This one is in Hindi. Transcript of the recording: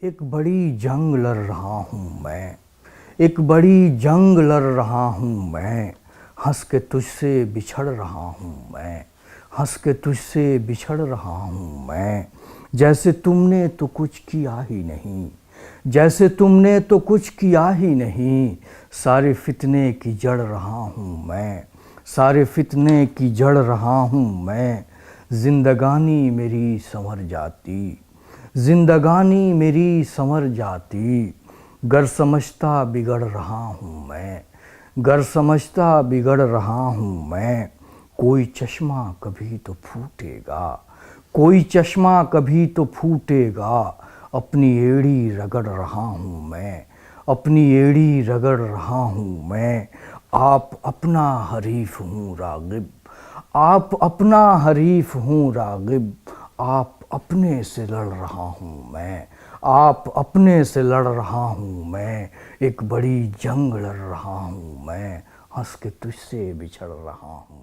एक बड़ी जंग लड़ रहा हूँ मैं, एक बड़ी जंग लड़ रहा हूँ मैं, हंस के तुझसे बिछड़ रहा हूँ मैं, हंस के तुझसे बिछड़ रहा हूँ मैं। जैसे तुमने तो कुछ किया ही नहीं, जैसे तुमने तो कुछ किया ही नहीं, सारे फितने की जड़ रहा हूँ मैं, सारे फितने की जड़ रहा हूँ मैं। जिंदगानी मेरी संवर जाती, जिंदगानी मेरी संवर जाती, गर समझता बिगड़ रहा हूँ मैं, गर समझता बिगड़ रहा हूँ मैं। कोई चश्मा कभी तो फूटेगा, कोई चश्मा कभी तो फूटेगा, अपनी एड़ी रगड़ रहा हूँ मैं, अपनी एड़ी रगड़ रहा हूँ मैं। आप अपना हरीफ हूँ रागिब, आप अपना हरीफ हूँ रागिब, आप अपने से लड़ रहा हूँ मैं, आप अपने से लड़ रहा हूँ मैं। एक बड़ी जंग लड़ रहा हूँ मैं, हंस के तुझसे बिछड़ रहा हूँ।